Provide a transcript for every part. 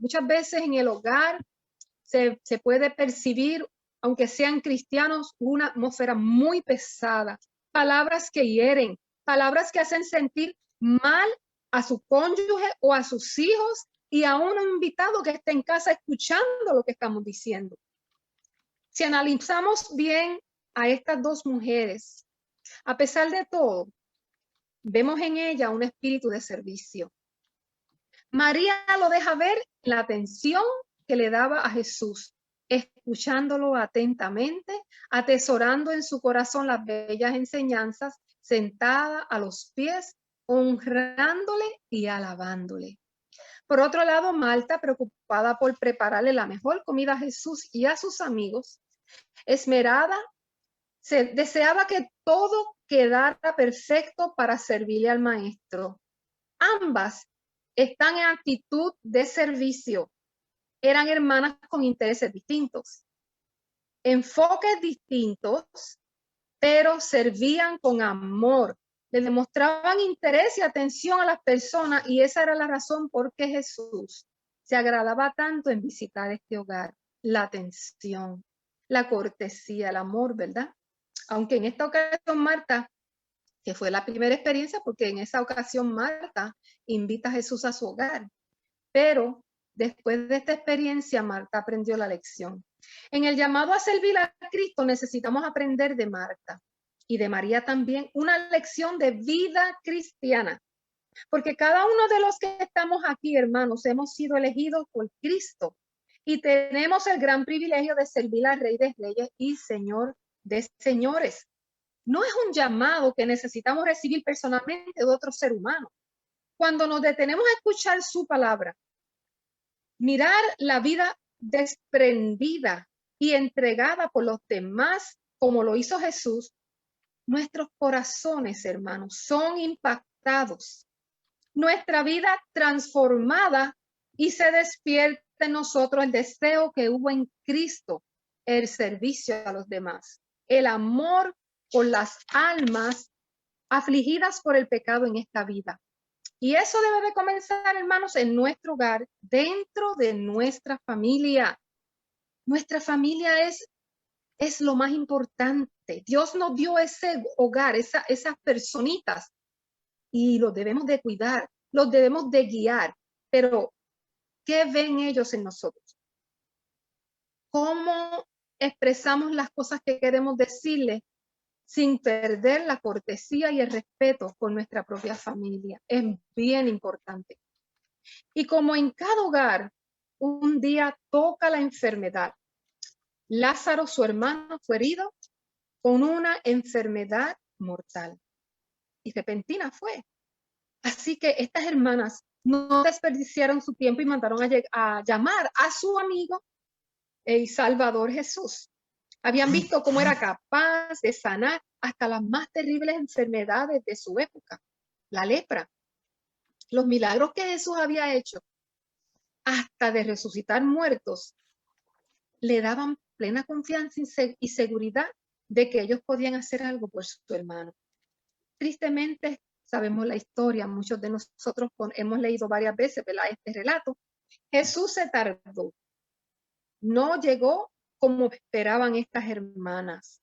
Muchas veces en el hogar se puede percibir, aunque sean cristianos, una atmósfera muy pesada. Palabras que hieren, palabras que hacen sentir mal a su cónyuge o a sus hijos y a un invitado que esté en casa escuchando lo que estamos diciendo. Si analizamos bien a estas dos mujeres, a pesar de todo, vemos en ella un espíritu de servicio. María lo deja ver en la atención que le daba a Jesús, escuchándolo atentamente, atesorando en su corazón las bellas enseñanzas, sentada a los pies, honrándole y alabándole. Por otro lado, Marta, preocupada por prepararle la mejor comida a Jesús y a sus amigos, esmerada, deseaba que todo quedara perfecto para servirle al maestro. Ambas están en actitud de servicio. Eran hermanas con intereses distintos, enfoques distintos, pero servían con amor. Le demostraban interés y atención a las personas y esa era la razón por qué Jesús se agradaba tanto en visitar este hogar. La atención, la cortesía, el amor, ¿verdad? Aunque en esta ocasión Marta, que fue la primera experiencia, porque en esa ocasión Marta invita a Jesús a su hogar, pero después de esta experiencia Marta aprendió la lección. En el llamado a servir a Cristo necesitamos aprender de Marta y de María también una lección de vida cristiana, porque cada uno de los que estamos aquí, hermanos, hemos sido elegidos por Cristo y tenemos el gran privilegio de servir al Rey de Reyes y Señor de Señores. No es un llamado que necesitamos recibir personalmente de otro ser humano. Cuando nos detenemos a escuchar su palabra, mirar la vida desprendida y entregada por los demás, como lo hizo Jesús, nuestros corazones, hermanos, son impactados. Nuestra vida transformada y se despierta en nosotros el deseo que hubo en Cristo, el servicio a los demás, el amor por las almas afligidas por el pecado en esta vida. Y eso debe de comenzar, hermanos, en nuestro hogar, dentro de nuestra familia. Nuestra familia es lo más importante. Dios nos dio ese hogar, esas personitas, y los debemos de cuidar, los debemos de guiar. Pero, ¿qué ven ellos en nosotros? ¿Cómo expresamos las cosas que queremos decirles sin perder la cortesía y el respeto por nuestra propia familia? Es bien importante. Y como en cada hogar, un día toca la enfermedad. Lázaro, su hermano, fue herido con una enfermedad mortal. Y repentina fue. Así que estas hermanas no desperdiciaron su tiempo y mandaron a llamar a su amigo y Salvador Jesús. Habían visto cómo era capaz de sanar hasta las más terribles enfermedades de su época, la lepra, los milagros que Jesús había hecho, hasta de resucitar muertos, le daban plena confianza y seguridad de que ellos podían hacer algo por su hermano. Tristemente, sabemos la historia, muchos de nosotros hemos leído varias veces, ¿verdad?, este relato. Jesús se tardó, no llegó como esperaban estas hermanas.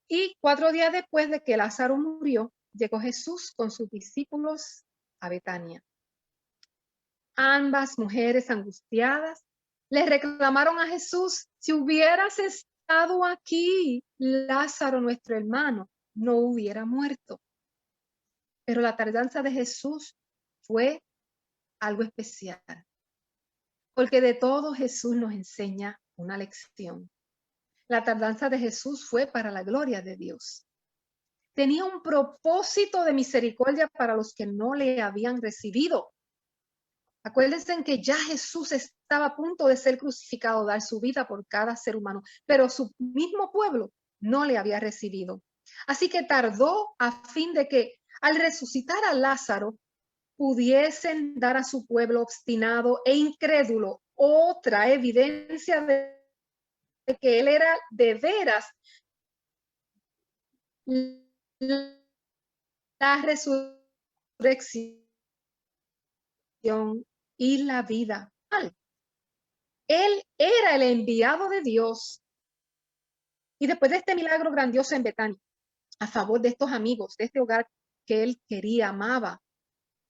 Y 4 días después de que Lázaro murió, llegó Jesús con sus discípulos a Betania. Ambas mujeres angustiadas le reclamaron a Jesús: si hubieras estado aquí, Lázaro, nuestro hermano, no hubiera muerto. Pero la tardanza de Jesús fue algo especial, porque de todo Jesús nos enseña una lección. La tardanza de Jesús fue para la gloria de Dios. Tenía un propósito de misericordia para los que no le habían recibido. Acuérdense en que ya Jesús estaba a punto de ser crucificado, dar su vida por cada ser humano, pero su mismo pueblo no le había recibido. Así que tardó a fin de que al resucitar a Lázaro pudiesen dar a su pueblo obstinado e incrédulo otra evidencia de que él era de veras la resurrección y la vida. Él era el enviado de Dios. Y después de este milagro grandioso en Betania, a favor de estos amigos, de este hogar que él quería, amaba,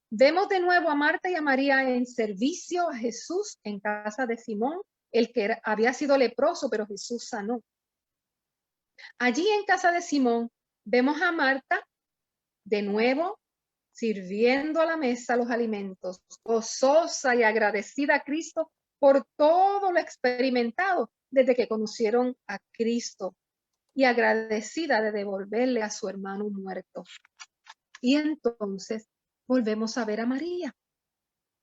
vemos de nuevo a Marta y a María en servicio a Jesús en casa de Simón, el que había sido leproso, pero Jesús sanó. Allí en casa de Simón vemos a Marta de nuevo sirviendo a la mesa los alimentos, gozosa y agradecida a Cristo por todo lo experimentado desde que conocieron a Cristo y agradecida de devolverle a su hermano muerto. Y entonces volvemos a ver a María.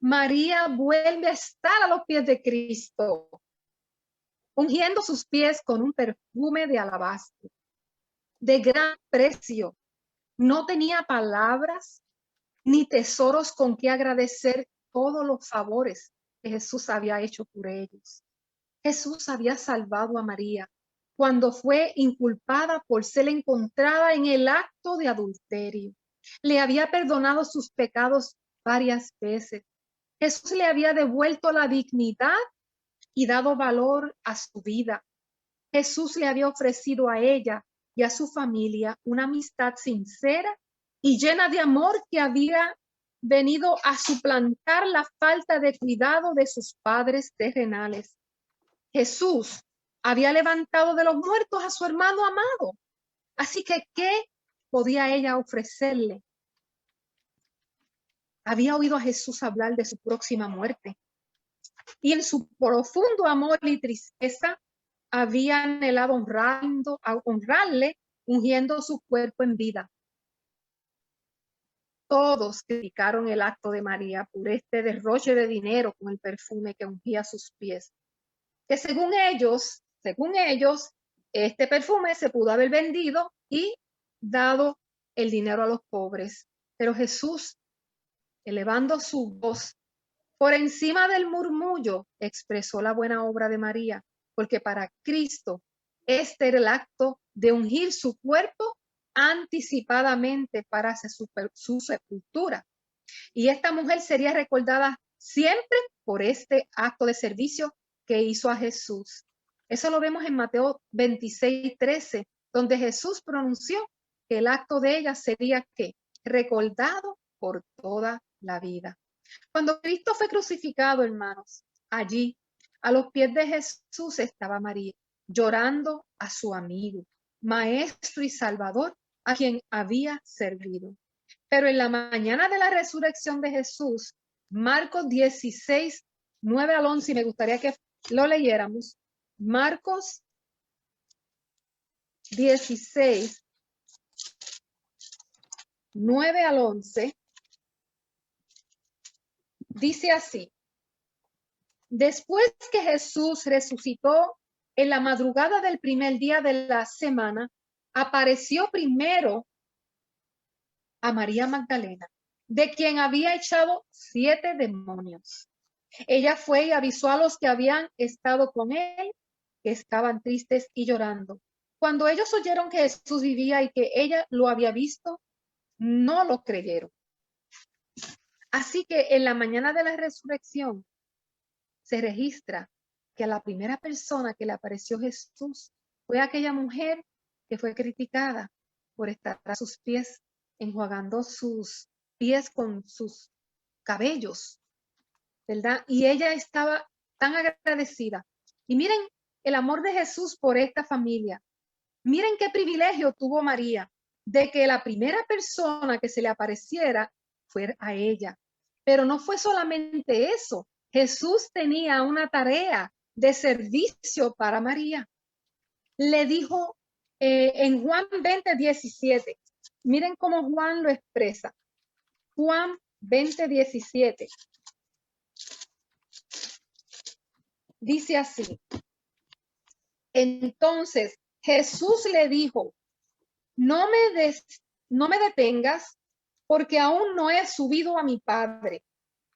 María vuelve a estar a los pies de Cristo, ungiendo sus pies con un perfume de alabastro, de gran precio. No tenía palabras ni tesoros con que agradecer todos los favores que Jesús había hecho por ellos. Jesús había salvado a María cuando fue inculpada por ser encontrada en el acto de adulterio. Le había perdonado sus pecados varias veces. Jesús le había devuelto la dignidad y dado valor a su vida. Jesús le había ofrecido a ella y a su familia una amistad sincera y llena de amor que había venido a suplantar la falta de cuidado de sus padres terrenales. Jesús había levantado de los muertos a su hermano amado. Así que, ¿qué podía ella ofrecerle? Había oído a Jesús hablar de su próxima muerte. Y en su profundo amor y tristeza, había anhelado honrarle, ungiendo su cuerpo en vida. Todos criticaron el acto de María por este derroche de dinero con el perfume que ungía sus pies. Que según ellos, este perfume se pudo haber vendido y dado el dinero a los pobres. Pero Jesús, elevando su voz por encima del murmullo, expresó la buena obra de María, porque para Cristo este era el acto de ungir su cuerpo anticipadamente para su sepultura. Y esta mujer sería recordada siempre por este acto de servicio que hizo a Jesús. Eso lo vemos en Mateo 26:13, donde Jesús pronunció que el acto de ella sería ¿qué? Recordado por toda la vida. Cuando Cristo fue crucificado, hermanos, allí a los pies de Jesús estaba María, llorando a su amigo, maestro y salvador, a quien había servido. Pero en la mañana de la resurrección de Jesús, Marcos 16, 9 al 11, y me gustaría que lo leyéramos. Marcos 16, 9 al 11, dice así: después que Jesús resucitó en la madrugada del primer día de la semana, apareció primero a María Magdalena, de quien había echado 7 demonios. Ella fue y avisó a los que habían estado con él, que estaban tristes y llorando. Cuando ellos oyeron que Jesús vivía y que ella lo había visto, no lo creyeron. Así que en la mañana de la resurrección se registra que a la primera persona que le apareció Jesús fue aquella mujer que fue criticada por estar a sus pies, enjuagando sus pies con sus cabellos, ¿verdad? Y ella estaba tan agradecida. Y miren el amor de Jesús por esta familia. Miren qué privilegio tuvo María de que la primera persona que se le apareciera fuera a ella. Pero no fue solamente eso. Jesús tenía una tarea de servicio para María. Le dijo en Juan 20:17. Miren cómo Juan lo expresa. Juan 20:17. Dice así: entonces Jesús le dijo, no me detengas, porque aún no he subido a mi Padre,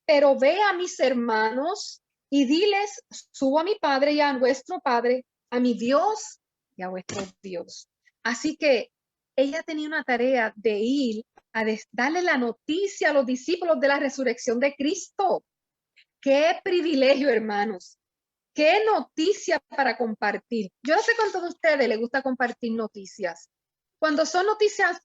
pero ve a mis hermanos y diles, subo a mi Padre y a nuestro Padre, a mi Dios y a vuestro Dios. Así que ella tenía una tarea de ir a darle la noticia a los discípulos de la resurrección de Cristo. Qué privilegio, hermanos. Qué noticia para compartir. Yo no sé cuántos de ustedes les gusta compartir noticias. Cuando son noticias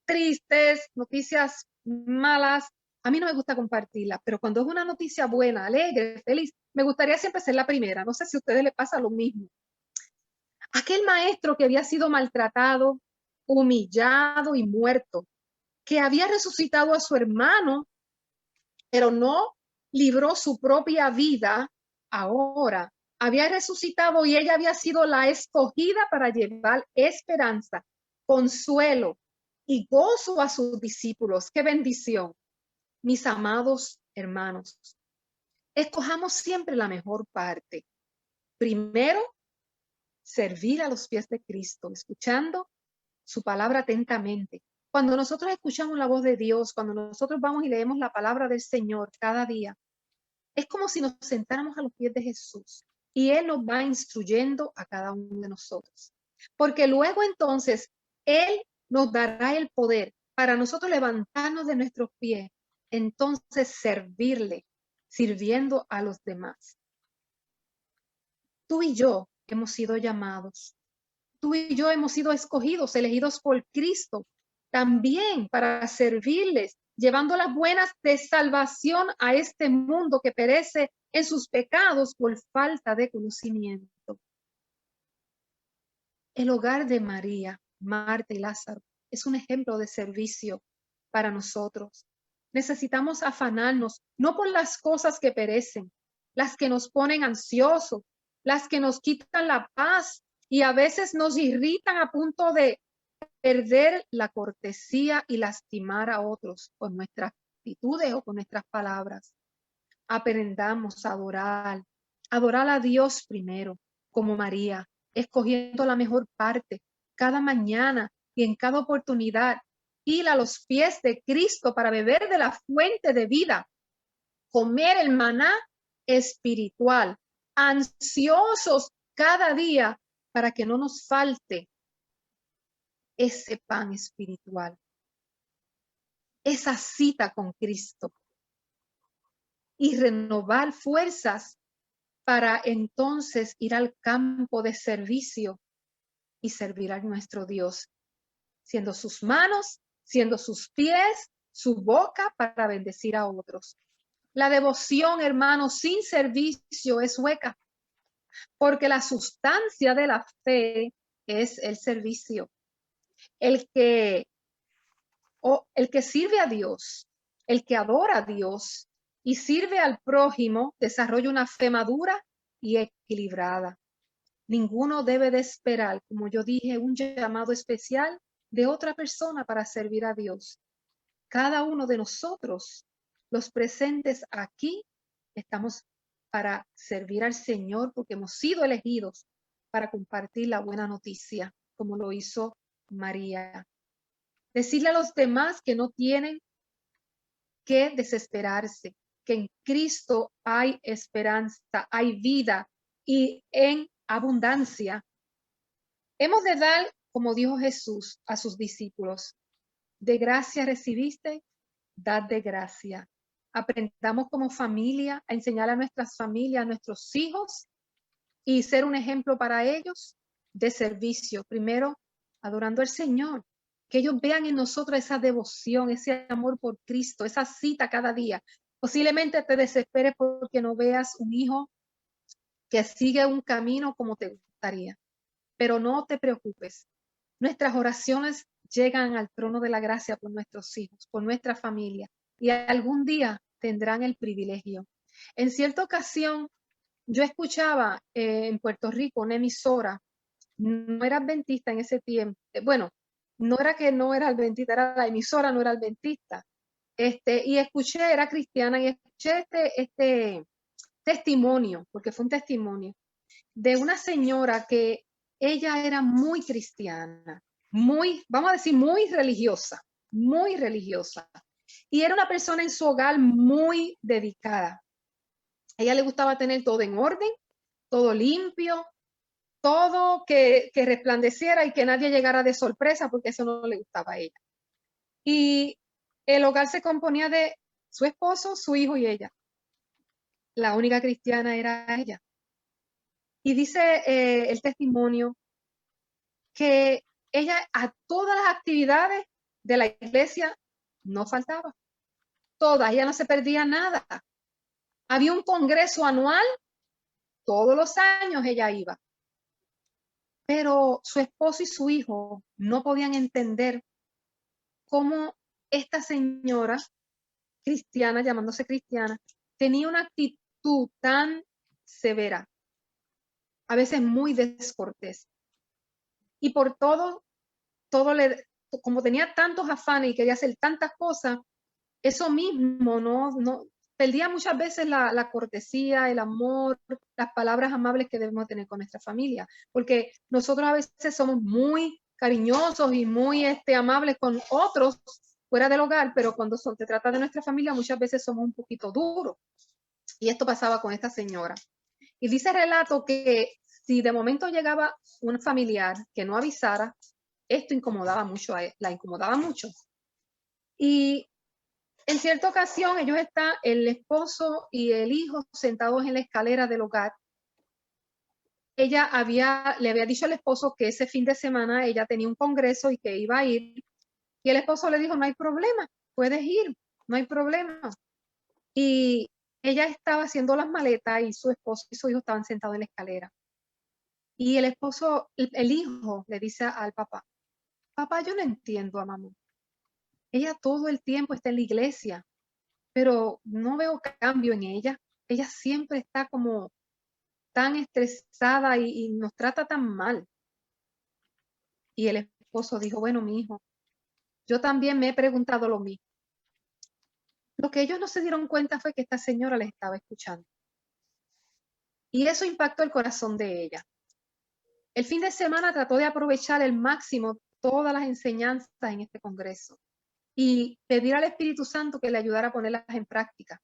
tristes, noticias malas, a mí no me gusta compartirlas, pero cuando es una noticia buena, alegre, feliz, me gustaría siempre ser la primera. No sé si a ustedes les pasa lo mismo. Aquel maestro que había sido maltratado, humillado y muerto, que había resucitado a su hermano, pero no libró su propia vida, ahora había resucitado y ella había sido la escogida para llevar esperanza, consuelo y gozo a sus discípulos. ¡Qué bendición! Mis amados hermanos, escojamos siempre la mejor parte. Primero, servir a los pies de Cristo, escuchando su palabra atentamente. Cuando nosotros escuchamos la voz de Dios, cuando nosotros vamos y leemos la palabra del Señor cada día, es como si nos sentáramos a los pies de Jesús y Él nos va instruyendo a cada uno de nosotros. Porque luego entonces Él nos dará el poder para nosotros levantarnos de nuestros pies, entonces servirle, sirviendo a los demás. Tú y yo hemos sido llamados. Tú y yo hemos sido escogidos, elegidos por Cristo, también para servirles, llevando las buenas de salvación a este mundo que perece en sus pecados por falta de conocimiento. El hogar de María, Marta y Lázaro es un ejemplo de servicio para nosotros. Necesitamos afanarnos, no por las cosas que perecen, las que nos ponen ansiosos, las que nos quitan la paz y a veces nos irritan a punto de perder la cortesía y lastimar a otros con nuestras actitudes o con nuestras palabras. Aprendamos a adorar a Dios primero, como María, escogiendo la mejor parte cada mañana y en cada oportunidad, ir a los pies de Cristo para beber de la fuente de vida, comer el maná espiritual, ansiosos cada día para que no nos falte ese pan espiritual, esa cita con Cristo y renovar fuerzas para entonces ir al campo de servicio y servir a nuestro Dios, siendo sus manos, siendo sus pies, su boca para bendecir a otros. La devoción, hermanos, sin servicio es hueca, porque la sustancia de la fe es el servicio. El que sirve a Dios, el que adora a Dios y sirve al prójimo, desarrolla una fe madura y equilibrada. Ninguno debe de esperar, como yo dije, un llamado especial de otra persona para servir a Dios. Cada uno de nosotros, los presentes aquí, estamos para servir al Señor porque hemos sido elegidos para compartir la buena noticia, como lo hizo María. Decirle a los demás que no tienen que desesperarse, que en Cristo hay esperanza, hay vida y en abundancia. Hemos de dar, como dijo Jesús a sus discípulos, de gracia recibiste, dad de gracia. Aprendamos como familia a enseñar a nuestras familias, a nuestros hijos y ser un ejemplo para ellos de servicio. Primero, adorando al Señor, que ellos vean en nosotros esa devoción, ese amor por Cristo, esa cita cada día. Posiblemente te desesperes porque no veas un hijo que sigue un camino como te gustaría, pero no te preocupes. Nuestras oraciones llegan al trono de la gracia por nuestros hijos, por nuestra familia, y algún día tendrán el privilegio. En cierta ocasión, yo escuchaba en Puerto Rico una emisora, no era adventista en ese tiempo, bueno, no era que no era adventista, era la emisora, no era adventista, y escuché, era cristiana, y escuché este testimonio, porque fue un testimonio, de una señora que ella era muy cristiana, muy, vamos a decir, muy religiosa, y era una persona en su hogar muy dedicada. A ella le gustaba tener todo en orden, todo limpio, todo que resplandeciera y que nadie llegara de sorpresa, porque eso no le gustaba a ella. Y el hogar se componía de su esposo, su hijo y ella. la única cristiana era ella. Y dice el testimonio que ella a todas las actividades de la iglesia no faltaba. Todas, ella no se perdía nada. Había un congreso anual, todos los años ella iba. Pero su esposo y su hijo no podían entender cómo esta señora cristiana, llamándose cristiana, tenía una actitud tan severa, a veces muy descortés. Y por todo como tenía tantos afanes y quería hacer tantas cosas, eso mismo no perdía muchas veces la cortesía, el amor, las palabras amables que debemos tener con nuestra familia, porque nosotros a veces somos muy cariñosos y muy amables con otros fuera del hogar, pero cuando se trata de nuestra familia muchas veces somos un poquito duros. Y esto pasaba con esta señora. Y dice el relato que si de momento llegaba un familiar que no avisara, esto incomodaba mucho a él, la incomodaba mucho. Y en cierta ocasión ellos están, el esposo y el hijo, sentados en la escalera del hogar. Ella le había dicho al esposo que ese fin de semana ella tenía un congreso y que iba a ir. Y el esposo le dijo, no hay problema, puedes ir, no hay problema. Y ella estaba haciendo las maletas y su esposo y su hijo estaban sentados en la escalera. Y el esposo, el hijo le dice al papá, papá, yo no entiendo a mamá. Ella todo el tiempo está en la iglesia, pero no veo cambio en ella. Ella siempre está como tan estresada y nos trata tan mal. Y el esposo dijo, bueno, mi hijo, yo también me he preguntado lo mismo. Lo que ellos no se dieron cuenta fue que esta señora les estaba escuchando. Y eso impactó el corazón de ella. El fin de semana trató de aprovechar al máximo todas las enseñanzas en este congreso y pedir al Espíritu Santo que le ayudara a ponerlas en práctica.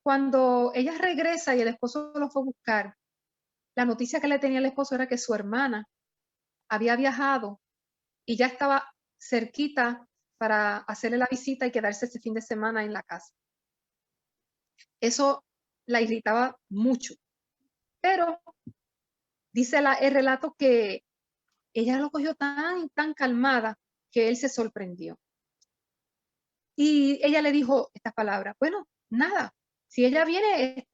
Cuando ella regresa y el esposo lo fue a buscar, la noticia que le tenía el esposo era que su hermana había viajado y ya estaba cerquita para hacerle la visita y quedarse ese fin de semana en la casa. Eso la irritaba mucho, pero dice el relato que ella lo cogió tan calmada que él se sorprendió. Y ella le dijo estas palabras, bueno, nada, si ella viene,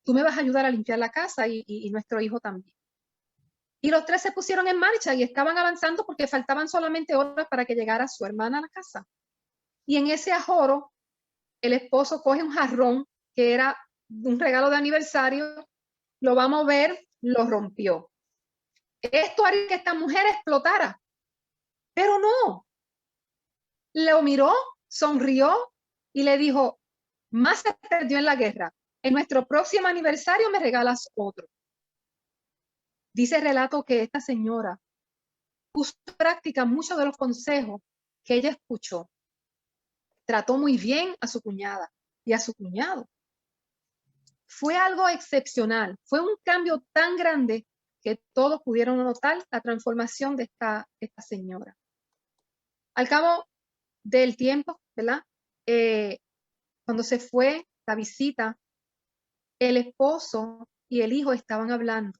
tú me vas a ayudar a limpiar la casa y nuestro hijo también. Y los tres se pusieron en marcha y estaban avanzando porque faltaban solamente horas para que llegara su hermana a la casa. Y en ese ajoro, el esposo coge un jarrón que era un regalo de aniversario, lo va a mover, lo rompió. Esto haría que esta mujer explotara, pero no. Lo miró, sonrió y le dijo, más se perdió en la guerra. En nuestro próximo aniversario me regalas otro. Dice el relato que esta señora puso en práctica muchos de los consejos que ella escuchó. Trató muy bien a su cuñada y a su cuñado. Fue algo excepcional. Fue un cambio tan grande que todos pudieron notar la transformación de esta señora. Al cabo del tiempo, ¿verdad? Cuando se fue la visita, el esposo y el hijo estaban hablando.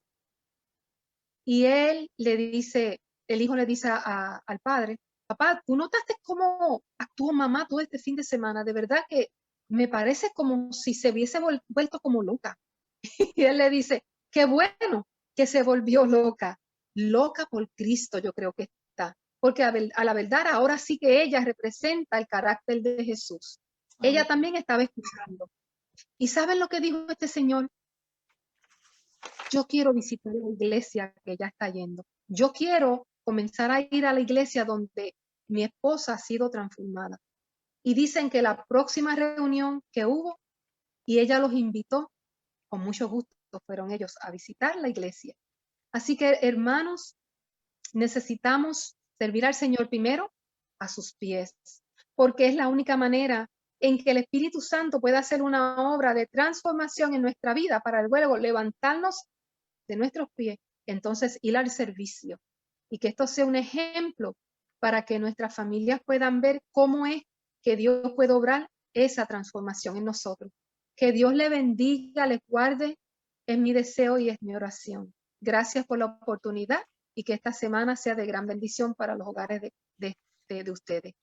Y el hijo le dice al padre, papá, ¿tú notaste cómo actuó mamá todo este fin de semana? De verdad que me parece como si se hubiese vuelto como loca. Y él le dice, qué bueno que se volvió loca. Loca por Cristo, yo creo que está. Porque a la verdad, ahora sí que ella representa el carácter de Jesús. Ella también estaba escuchando. ¿Y saben lo que dijo este señor? Yo quiero visitar la iglesia que ella está yendo. Yo quiero comenzar a ir a la iglesia donde mi esposa ha sido transformada. Y dicen que la próxima reunión que hubo, y ella los invitó, con mucho gusto fueron ellos a visitar la iglesia. Así que, hermanos, necesitamos servir al Señor primero a sus pies, porque es la única manera en que el Espíritu Santo pueda hacer una obra de transformación en nuestra vida para luego levantarnos de nuestros pies, entonces ir al servicio. Y que esto sea un ejemplo para que nuestras familias puedan ver cómo es que Dios puede obrar esa transformación en nosotros. Que Dios le bendiga, le guarde. Es mi deseo y es mi oración. Gracias por la oportunidad y que esta semana sea de gran bendición para los hogares de ustedes.